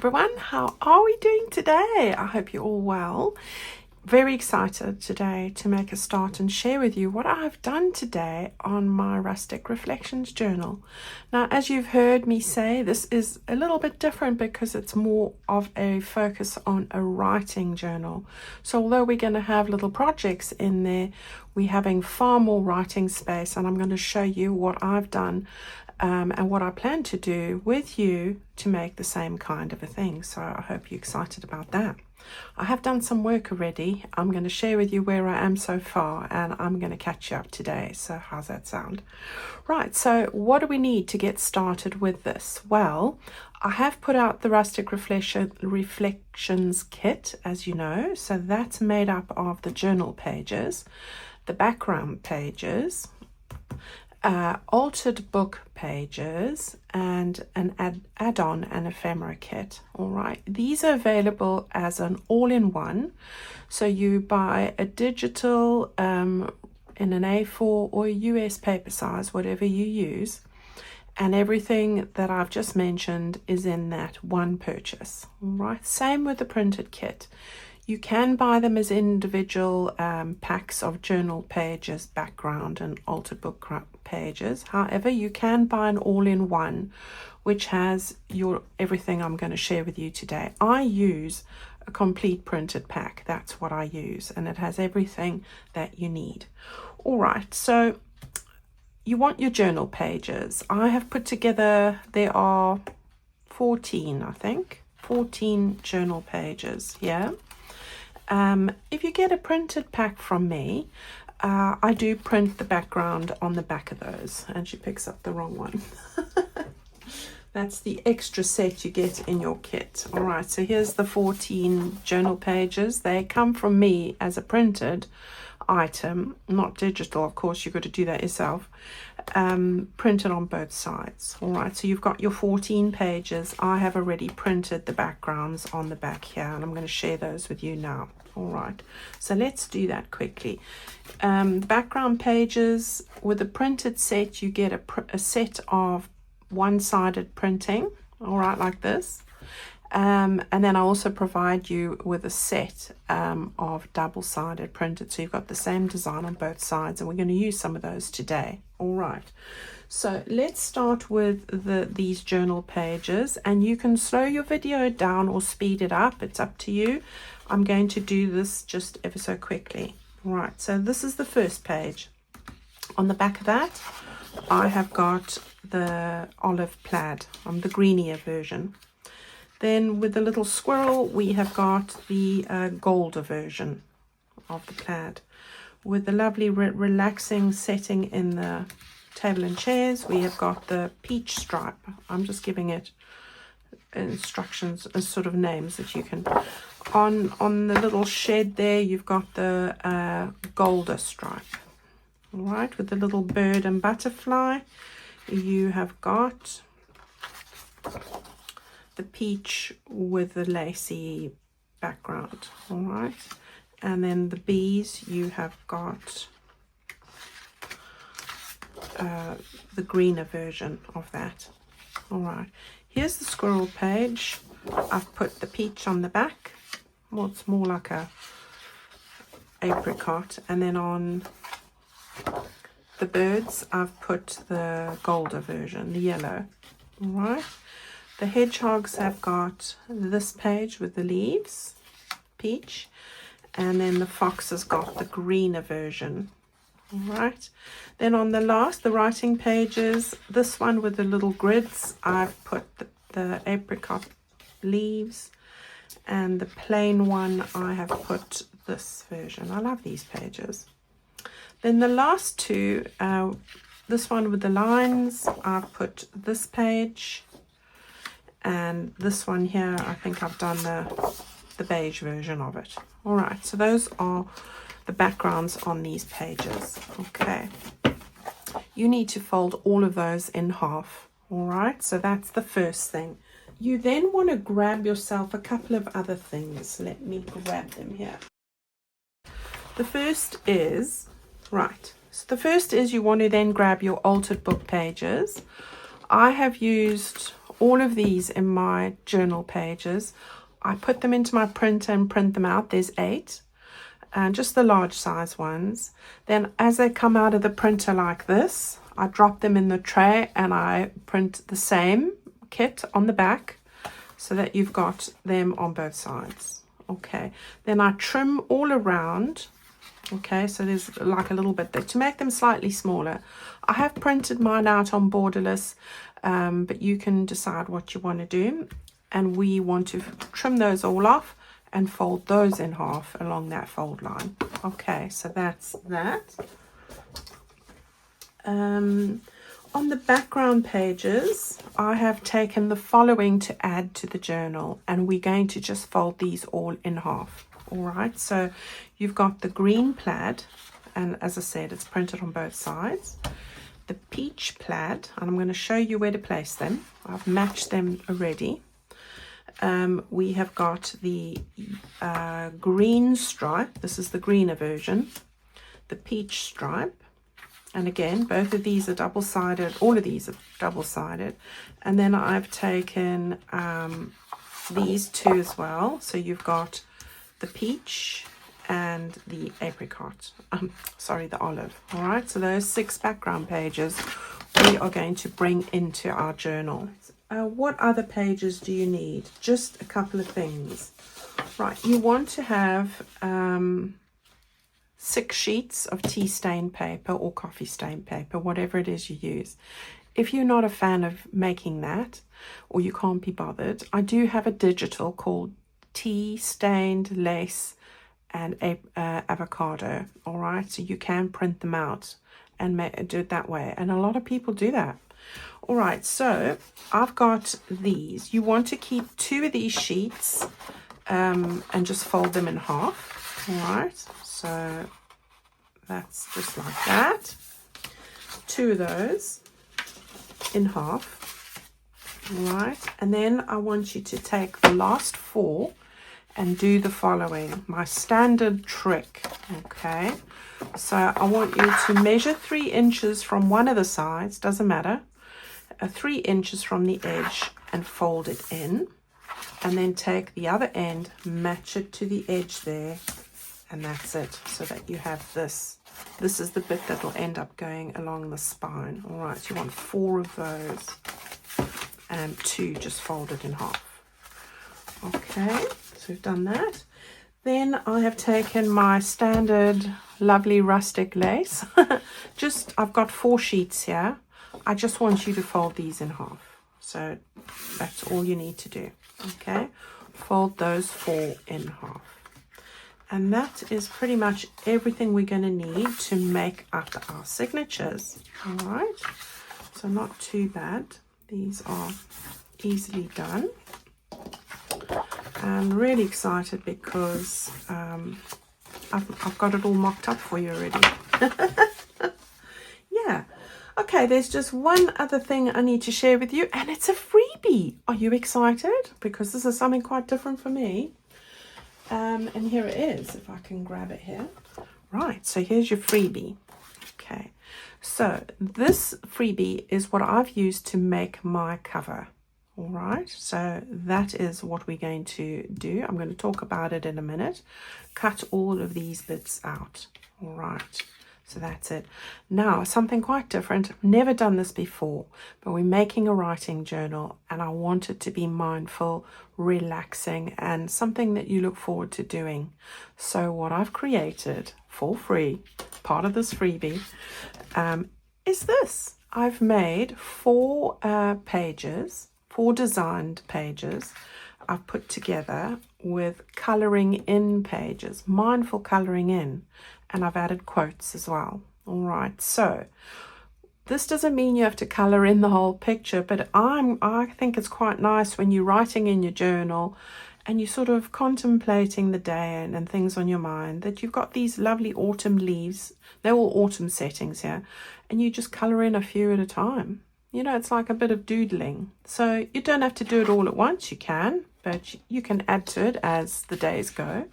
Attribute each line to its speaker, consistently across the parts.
Speaker 1: everyone, how are we doing today? I hope you're all well. Very excited today to make a start and share with you what I've done today on my Rustic Reflections Journal. Now, as you've heard me say, this is a little bit different because it's more of a focus on a writing journal. So although we're going to have little projects in there, we're having far more writing space, and I'm going to show you what I've done and what I plan to do with you to make the same kind of a thing. So I hope you're excited about that. I have done some work already. I'm going to share with you where I am so far, and I'm going to catch you up today. So how's that sound? Right, so what do we need to get started with this? Well, I have put out the Rustic Reflections kit, as you know. So that's made up of the journal pages, the background pages, altered book pages, and an add-on and ephemera kit. All right, these are available as an all-in-one, so you buy a digital in an A4 or a US paper size, whatever you use, and everything that I've just mentioned is in that one purchase. All right, same with the printed kit. You can buy them as individual packs of journal pages, background, and altered book pages. However, you can buy an all-in-one, which has everything I'm going to share with you today. I use a complete printed pack. That's what I use, and it has everything that you need. All right, so you want your journal pages. I have put together, there are 14, I think, 14 journal pages here. If you get a printed pack from me, I do print the background on the back of those. And she picks up the wrong one. That's the extra set you get in your kit. All right, so here's the 14 journal pages. They come from me as a printed item, not digital. Of course, you've got to do that yourself. Printed on both sides. All right, so you've got your 14 pages. I have already printed the backgrounds on the back here, and I'm going to share those with you now. All right, so let's do that quickly. Background pages, with a printed set, you get a set of one-sided printing, all right, like this. And then I also provide you with a set of double-sided printed, so you've got the same design on both sides, and we're going to use some of those today. All right, so let's start with these journal pages, and you can slow your video down or speed it up. It's up to you. I'm going to do this just ever so quickly. All right, so this is the first page. On the back of that, I have got the olive plaid, the greenier version. Then with the little squirrel, we have got the golder version of the plaid. With the lovely relaxing setting in the table and chairs, we have got the peach stripe. I'm just giving it instructions as sort of names that you can. On the little shed there, you've got the golder stripe. All right, with the little bird and butterfly, you have got the peach with the lacy background. All right, and then the bees, you have got the greener version of that. All right, here's the squirrel page. I've put the peach on the back. Well, it's more like a apricot. And then on the birds, I've put the golder version, the yellow. All right, the hedgehogs have got this page with the leaves, peach, and then the fox has got the greener version. All right, then on the writing pages, this one with the little grids, I've put the apricot leaves, and the plain one, I have put this version. I love these pages. Then the last two, this one with the lines, I've put this page, and this one here, I think I've done the beige version of it. All right, so those are the backgrounds on these pages. Okay, you need to fold all of those in half. All right, so that's the first thing. You then want to grab yourself a couple of other things. Let me grab them here. The first is, right, so the first is you want to then grab your altered book pages. I have used all of these in my journal pages. I put them into my printer and print them out. There's 8, and just the large size ones. Then as they come out of the printer like this, I drop them in the tray and I print the same kit on the back so that you've got them on both sides. Okay, then I trim all around. Okay, so there's like a little bit there to make them slightly smaller. I have printed mine out on borderless, but you can decide what you want to do. And we want to trim those all off and fold those in half along that fold line. Okay, so that's that. On the background pages, I have taken the following to add to the journal, and we're going to just fold these all in half. All right, so you've got the green plaid, and as I said, it's printed on both sides. The peach plaid, and I'm going to show you where to place them. I've matched them already. We have got the green stripe. This is the greener version. The peach stripe. And again, both of these are double-sided. All of these are double-sided. And then I've taken these 2 as well. So you've got the peach and the apricot. Sorry, the olive. All right, so those 6 background pages we are going to bring into our journal. What other pages do you need? Just a couple of things. Right, you want to have 6 sheets of tea stain paper or coffee stain paper, whatever it is you use. If you're not a fan of making that, or you can't be bothered, I do have a digital called Tea Stained Lace and Avocado. All right, so you can print them out and do it that way, and a lot of people do that. All right, so I've got these. You want to keep 2 of these sheets and just fold them in half. All right, so that's just like that. 2 of those in half. All right, and then I want you to take the last 4 and do the following. My standard trick, okay? So I want you to measure 3 inches from one of the sides, doesn't matter, 3 inches from the edge, and fold it in. And then take the other end, match it to the edge there, and that's it. So that you have this. This is the bit that will end up going along the spine. All right, so you want 4 of those, and 2 just folded in half. Okay, so we've done that. Then I have taken my standard lovely rustic lace. I've got 4 sheets here. I just want you to fold these in half. So that's all you need to do. Okay, fold those 4 in half. And that is pretty much everything we're going to need to make up our signatures. All right, so not too bad. These are easily done. I'm really excited because I've got it all mocked up for you already. Yeah. Okay, there's just one other thing I need to share with you, and it's a freebie. Are you excited? Because this is something quite different for me. And here it is, if I can grab it here. Right, so here's your freebie. Okay, so this freebie is what I've used to make my cover. All right, so that is what we're going to do. I'm going to talk about it in a minute. Cut all of these bits out. All right, so that's it. Now, something quite different. I've never done this before, but we're making a writing journal, and I want it to be mindful, relaxing, and something that you look forward to doing. So what I've created for free, part of this freebie, is this. I've made 4 pages, 4 designed pages I've put together with colouring in pages, mindful colouring in, and I've added quotes as well. All right, so this doesn't mean you have to colour in the whole picture, but I think it's quite nice when you're writing in your journal and you're sort of contemplating the day and things on your mind, that you've got these lovely autumn leaves. They're all autumn settings here, and you just colour in a few at a time. You know, it's like a bit of doodling. So you don't have to do it all at once. You can, but you can add to it as the days go.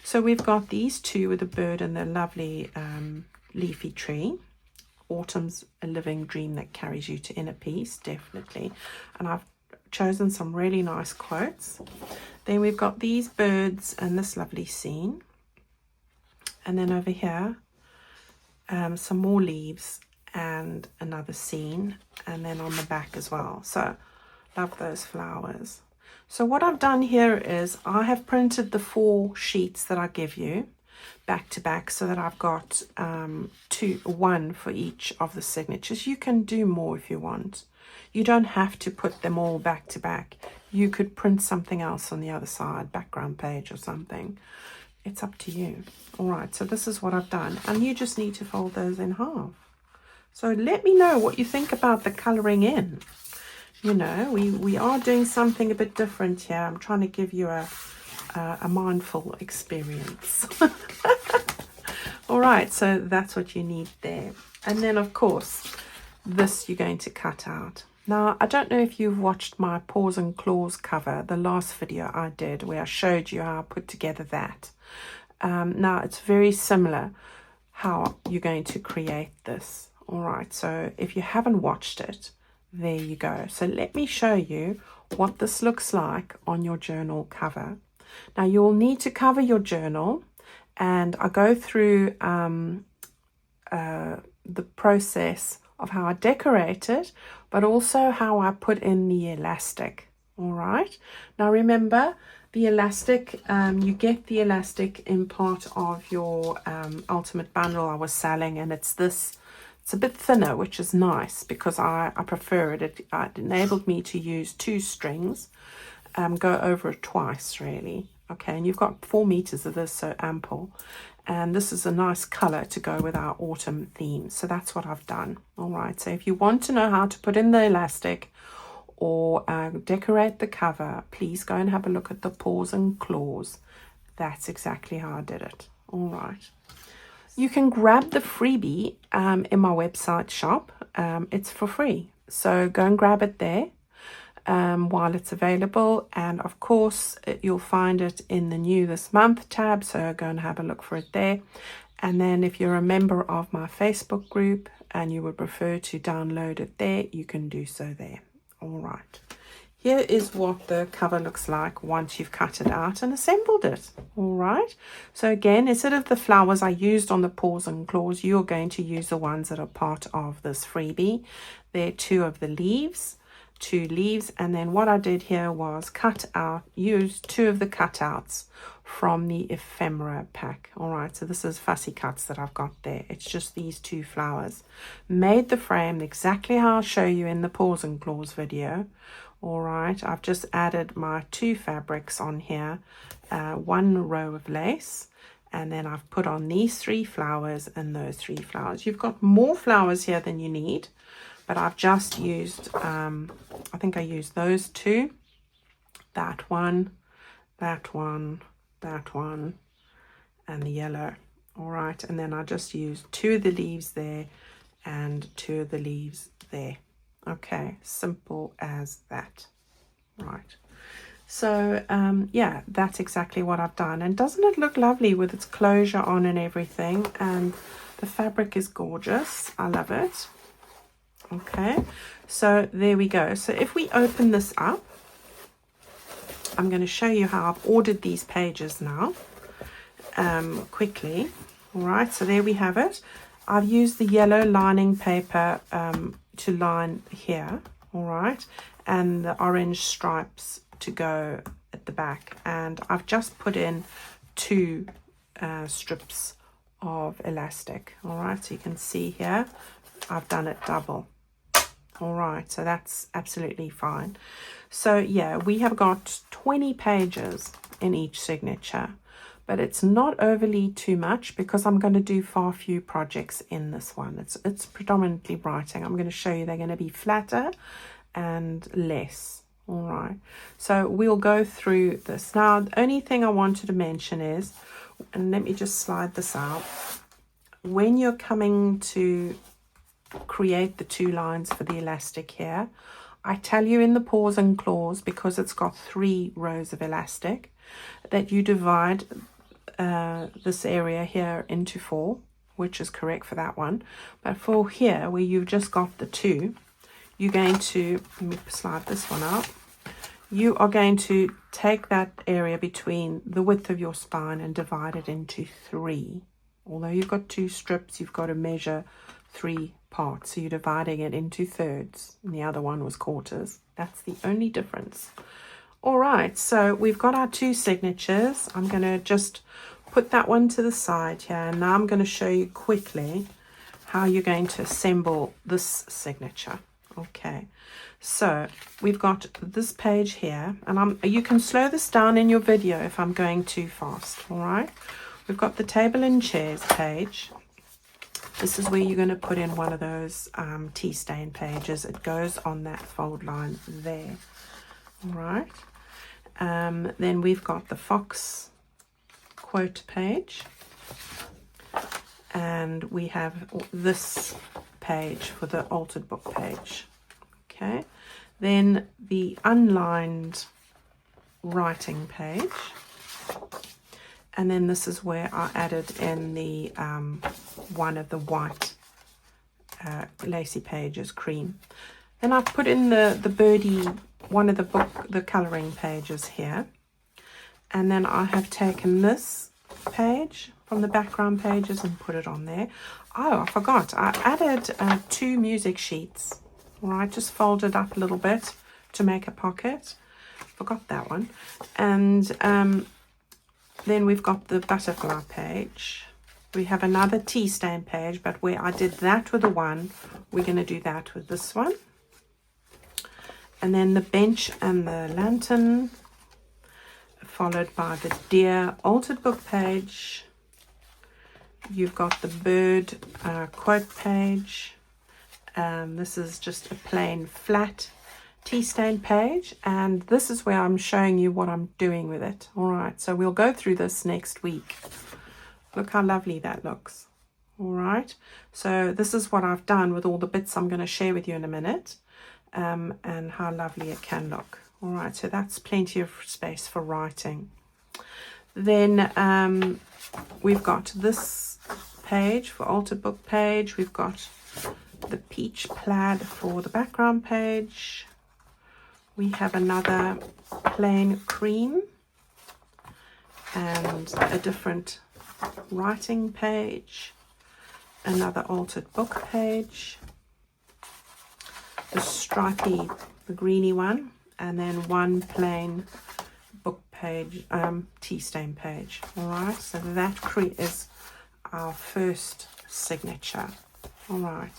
Speaker 1: So we've got these 2 with a bird and the lovely leafy tree. Autumn's a living dream that carries you to inner peace, definitely. And I've chosen some really nice quotes. Then we've got these birds and this lovely scene. And then over here, some more leaves and another scene. And then on the back as well. So, love those flowers. So what I've done here is I have printed the 4 sheets that I give you back to back, so that I've got one for each of the signatures. You can do more if you want. You don't have to put them all back to back. You could print something else on the other side, background page or something. It's up to you. All right, so this is what I've done. And you just need to fold those in half. So let me know what you think about the colouring in. You know, we are doing something a bit different here. I'm trying to give you a mindful experience. All right, so that's what you need there. And then, of course, this you're going to cut out. Now, I don't know if you've watched my Paws and Claws cover, the last video I did where I showed you how I put together that. Now, it's very similar how you're going to create this. All right, so if you haven't watched it, there you go. So let me show you what this looks like on your journal cover. Now you'll need to cover your journal, and I go through the process of how I decorate it, but also how I put in the elastic. All right. Now remember, the elastic, you get the elastic in part of your ultimate bundle I was selling, and it's this. It's a bit thinner, which is nice because I prefer it. It enabled me to use 2 strings, go over it twice, really. Okay, and you've got 4 meters of this, so ample. And this is a nice color to go with our autumn theme. So that's what I've done. All right, so if you want to know how to put in the elastic or decorate the cover, please go and have a look at the Paws and Claws. That's exactly how I did it. All right. You can grab the freebie in my website shop. It's for free. So go and grab it there while it's available. And of course, you'll find it in the New This Month tab. So go and have a look for it there. And then if you're a member of my Facebook group and you would prefer to download it there, you can do so there. All right. Here is what the cover looks like once you've cut it out and assembled it. All right. So again, instead of the flowers I used on the Paws and Claws, you're going to use the ones that are part of this freebie. There are 2 of the leaves, 2 leaves. And then what I did here was use 2 of the cutouts from the Ephemera pack. All right. So this is fussy cuts that I've got there. It's just these 2 flowers. Made the frame exactly how I'll show you in the Paws and Claws video. All right, I've just added my 2 fabrics on here, 1 row of lace, and then I've put on these 3 flowers and those 3 flowers. You've got more flowers here than you need, but I've just used, I think I used those 2, that one, that one, that one, and the yellow. All right, and then I just used 2 of the leaves there and 2 of the leaves there. Okay, simple as that. Right. So, yeah, that's exactly what I've done. And doesn't it look lovely with its closure on and everything? And the fabric is gorgeous. I love it. Okay, so there we go. So if we open this up, I'm going to show you how I've ordered these pages now, quickly. All right, so there we have it. I've used the yellow lining paper to line here, all right, and the orange stripes to go at the back, and I've just put in 2 strips of elastic. All right, so you can see here I've done it double. All right, so that's absolutely fine. So yeah, we have got 20 pages in each signature, but it's not overly too much because I'm going to do far few projects in this one. It's predominantly writing. I'm going to show you they're going to be flatter and less. All right, so we'll go through this. Now, the only thing I wanted to mention is, and let me just slide this out, when you're coming to create the 2 lines for the elastic here, I tell you in the Paws and Claws, because it's got 3 rows of elastic, that you divide this area here into 4, which is correct for that one. But for here, where you've just got the 2, you're going to, let me slide this one out. you are going to take that area between the width of your spine and divide it into 3. Although you've got 2 strips, you've got to measure 3 parts. So you're dividing it into thirds, and the other one was quarters. That's the only difference. All right, so we've got our 2 signatures. I'm going to just put that one to the side here, and now I'm going to show you quickly how you're going to assemble this signature. Okay, so we've got this page here, and you can slow this down in your video if I'm going too fast. All right, we've got the table and chairs page. This is where you're going to put in one of those tea stain pages. It goes on that fold line there. All right, then we've got the fox quote page, and we have this page for the altered book page. Okay, then the unlined writing page, and then this is where I added in the one of the white lacy pages, cream. Then I've put in the birdie, one of the coloring pages here, and then I have taken this page from the background pages and put it on there. Oh, I forgot, I added 2 music sheets. All right, just fold it up a little bit to make a pocket. Forgot that one. And then we've got the butterfly page. We have another tea stain page, but where I did that with the one, we're going to do that with this one. And then the bench and the lantern, followed by the deer altered book page. You've got the bird quote page. This is just a plain flat tea stain page, and this is where I'm showing you what I'm doing with it. All right, so we'll go through this next week. Look how lovely that looks. All right, so this is what I've done with all the bits I'm going to share with you in a minute, and how lovely it can look. All right, so that's plenty of space for writing. Then we've got this page for altered book page. We've got the peach plaid for the background page. We have another plain cream and a different writing page, another altered book page, the stripy, the greeny one, and then one plain book page, tea stain page. All right, so that is our first signature. All right,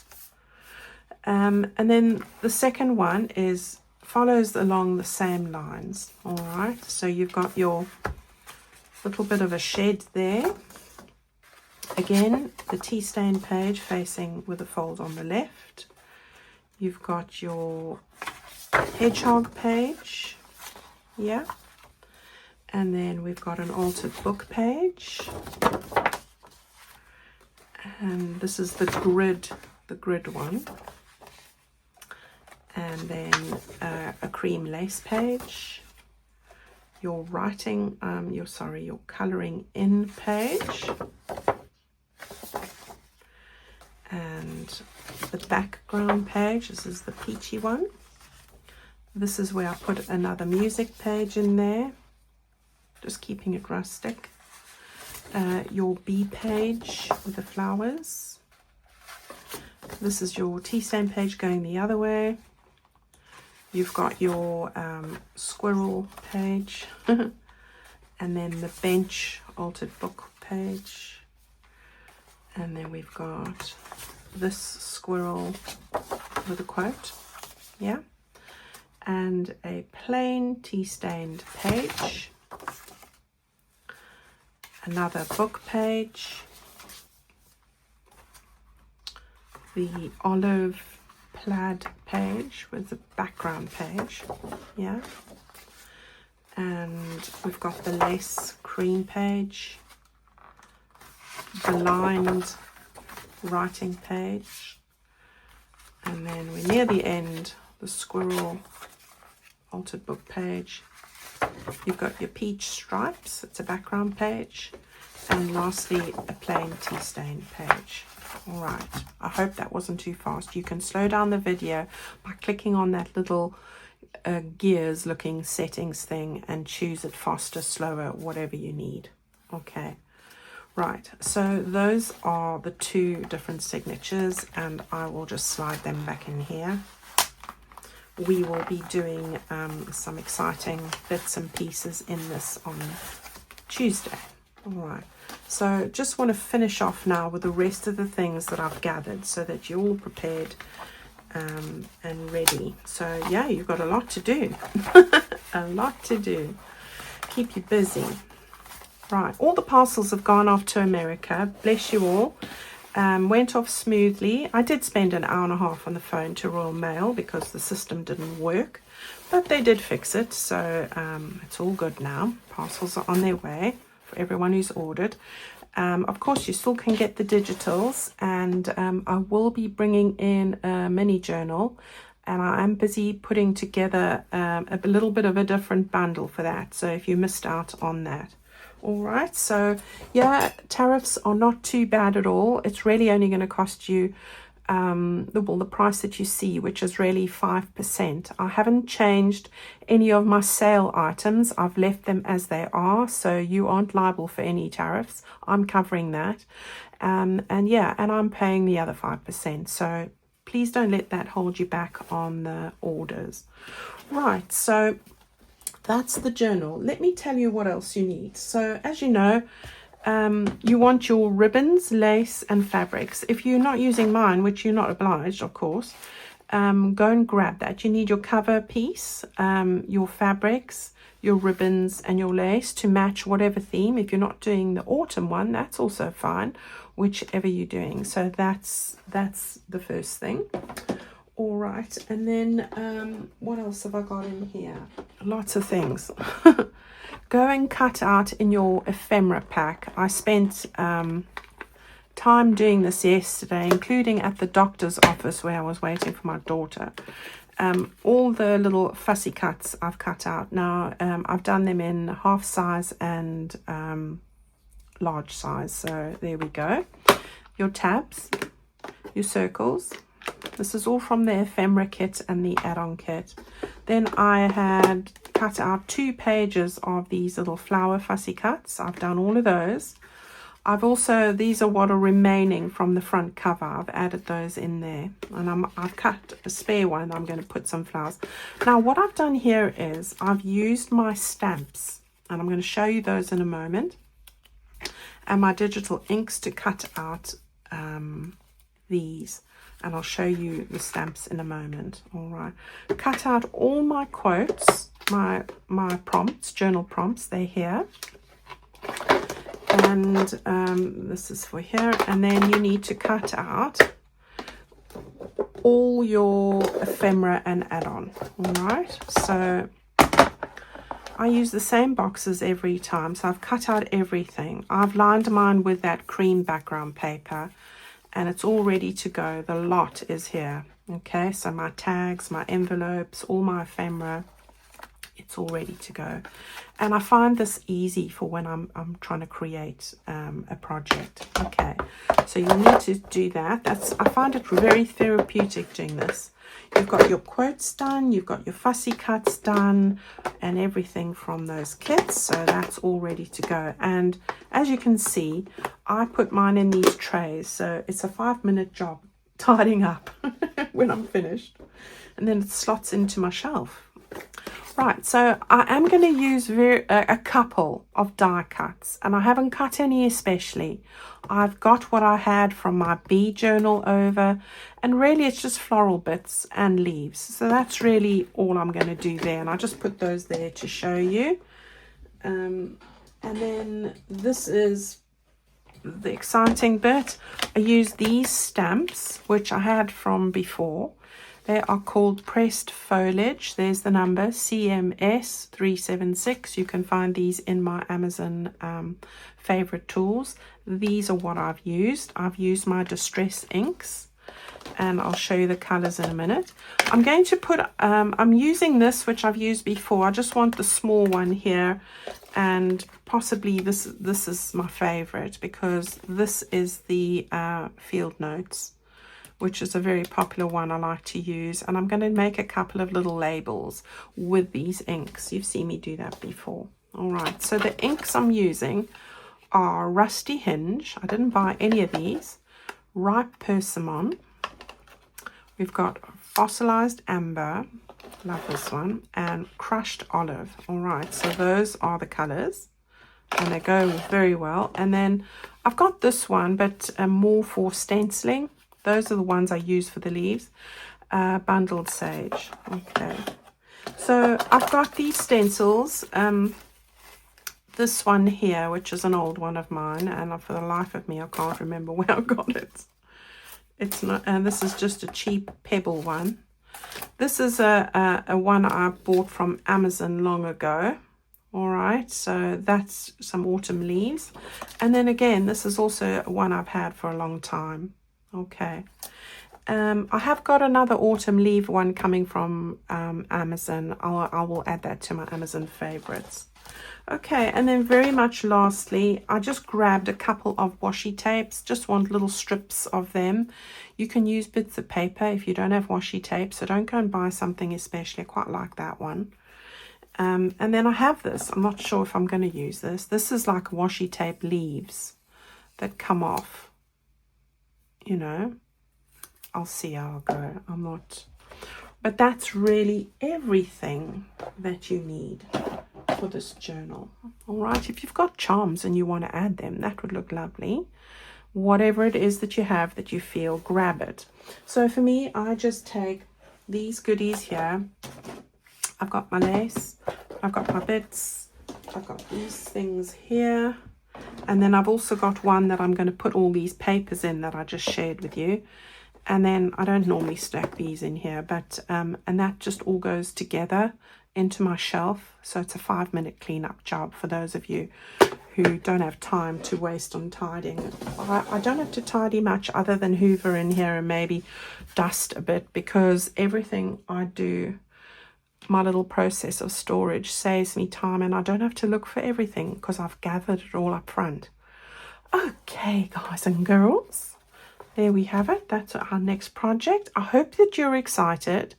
Speaker 1: and then the second one follows along the same lines. All right, so you've got your little bit of a shed there. Again, the tea stain page facing with a fold on the left. You've got your hedgehog page, yeah, and then we've got an altered book page, and this is the grid one, and then a cream lace page, your writing, your coloring in page, and the background page. This is the peachy one. This is where I put another music page in there, just keeping it rustic. Your bee page with the flowers. This is your tea stain page going the other way. You've got your squirrel page, and then the bench altered book page, and then we've got this squirrel with a quote, yeah, and a plain tea stained page, another book page, the olive plaid page with the background page, yeah, and we've got the lace cream page, the lined writing page, and then we're near the end, the squirrel altered book page. You've got your peach stripes, it's a background page, and lastly a plain tea stain page. All right, I hope that wasn't too fast. You can slow down the video by clicking on that little gears looking settings thing and choose it faster, slower, whatever you need. Okay, right, so those are the two different signatures, and I will just slide them back in here. We will be doing some exciting bits and pieces in this on Tuesday. All right, so just want to finish off now with the rest of the things that I've gathered so that you're all prepared and ready. So yeah, you've got a lot to do. A lot to do. Keep you busy. Right, all the parcels have gone off to America. Bless you all. Went off smoothly. I did spend an hour and a half on the phone to Royal Mail because the system didn't work, but they did fix it, so it's all good now. Parcels are on their way for everyone who's ordered. Of course, you still can get the digitals, and I will be bringing in a mini journal, and I am busy putting together a little bit of a different bundle for that, so if you missed out on that. All right, so yeah, tariffs are not too bad at all. It's really only going to cost you the price that you see, which is really 5%. I haven't changed any of my sale items. I've left them as they are, so you aren't liable for any tariffs. I'm covering that, and yeah, and I'm paying the other 5%. So please don't let that hold you back on the orders. Right, so that's the journal. Let me tell you what else you need. So as you know, you want your ribbons, lace and fabrics. If you're not using mine, which you're not obliged, of course, go and grab that. You need your cover piece, your fabrics, your ribbons and your lace to match whatever theme. If you're not doing the autumn one, that's also fine, whichever you're doing. So that's the first thing. All right, and then what else have I got in here? Lots of things. Go and cut out in your ephemera pack. I spent time doing this yesterday, including at the doctor's office where I was waiting for my daughter. All the little fussy cuts I've cut out. Now, I've done them in half size and large size, so there we go. Your tabs, your circles. This is all from the ephemera kit and the add-on kit. Then I had cut out 2 pages of these little flower fussy cuts. I've done all of those. I've also, these are what are remaining from the front cover. I've added those in there, and I've cut a spare one. I'm going to put some flowers. Now what I've done here is I've used my stamps, and I'm going to show you those in a moment, and my digital inks to cut out these. And I'll show you the stamps in a moment. All right, cut out all my quotes, my prompts, journal prompts. They're here, and this is for here. And then you need to cut out all your ephemera and add-on. All right, so I use the same boxes every time, so I've cut out everything. I've lined mine with that cream background paper, and it's all ready to go. The lot is here. Okay, so my tags, my envelopes, all my ephemera, it's all ready to go. And I find this easy for when I'm trying to create a project. Okay, so you need to do that. I find it very therapeutic doing this. You've got your quotes done, you've got your fussy cuts done, and everything from those kits. So that's all ready to go. And as you can see, I put mine in these trays. So it's a 5-minute job tidying up when I'm finished. And then it slots into my shelf. Right, so I am going to use a couple of die cuts, and I haven't cut any especially. I've got what I had from my bee journal over, and really it's just floral bits and leaves. So that's really all I'm going to do there, and I just put those there to show you. And then this is the exciting bit. I use these stamps, which I had from before. They are called pressed foliage. There's the number CMS 376. You can find these in my Amazon favorite tools. These are what I've used. I've used my distress inks, and I'll show you the colors in a minute. I'm going to put, I'm using this, which I've used before. I just want the small one here, and possibly this is my favorite because this is the field notes, which is a very popular one I like to use. And I'm going to make a couple of little labels with these inks. You've seen me do that before. All right, so the inks I'm using are Rusty Hinge. I didn't buy any of these. Ripe Persimmon. We've got Fossilized Amber. Love this one. And Crushed Olive. All right, so those are the colors. And they go very well. And then I've got this one, but more for stenciling. Those are the ones I use for the leaves. Bundled Sage. Okay. So I've got these stencils. This one here, which is an old one of mine, and for the life of me, I can't remember where I got it. It's not, and this is just a cheap pebble one. This is a one I bought from Amazon long ago. All right, so that's some autumn leaves. And then again, this is also one I've had for a long time. Okay. I have got another autumn leaf one coming from Amazon. I will add that to my Amazon favorites. Okay, and then very much lastly, I just grabbed a couple of washi tapes. Just want little strips of them. You can use bits of paper if you don't have washi tape, so don't go and buy something especially. I quite like that one. And then I have this. I'm not sure if I'm going to use this. This is like washi tape leaves that come off. You know, I'll see how I go. I'm not... But that's really everything that you need for this journal. All right, if you've got charms and you want to add them, that would look lovely. Whatever it is that you have that you feel, grab it. So for me, I just take these goodies here. I've got my lace, I've got my bits, I've got these things here, and then I've also got one that I'm going to put all these papers in that I just shared with you. And then I don't normally stack these in here, but and that just all goes together into my shelf. So it's a 5-minute cleanup job for those of you who don't have time to waste on tidying. I don't have to tidy much other than hoover in here and maybe dust a bit, because everything I do, my little process of storage, saves me time, and I don't have to look for everything because I've gathered it all up front. Okay, guys and girls. There we have it. That's our next project. I hope that you're excited.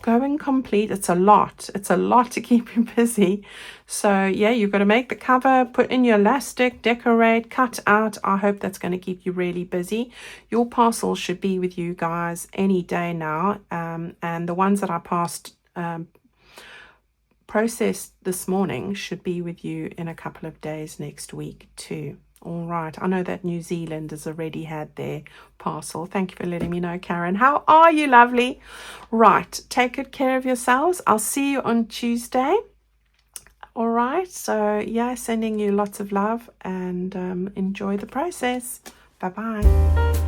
Speaker 1: Go and complete. It's a lot. It's a lot to keep you busy. So yeah, you've got to make the cover, put in your elastic, decorate, cut out. I hope that's going to keep you really busy. Your parcel should be with you guys any day now. And the ones that I processed this morning should be with you in a couple of days next week too. All right, I know that New Zealand has already had their parcel. Thank you for letting me know, Karen. How are you, lovely? Right, take good care of yourselves. I'll see you on Tuesday. All right, so yeah, sending you lots of love and enjoy the process. Bye-bye.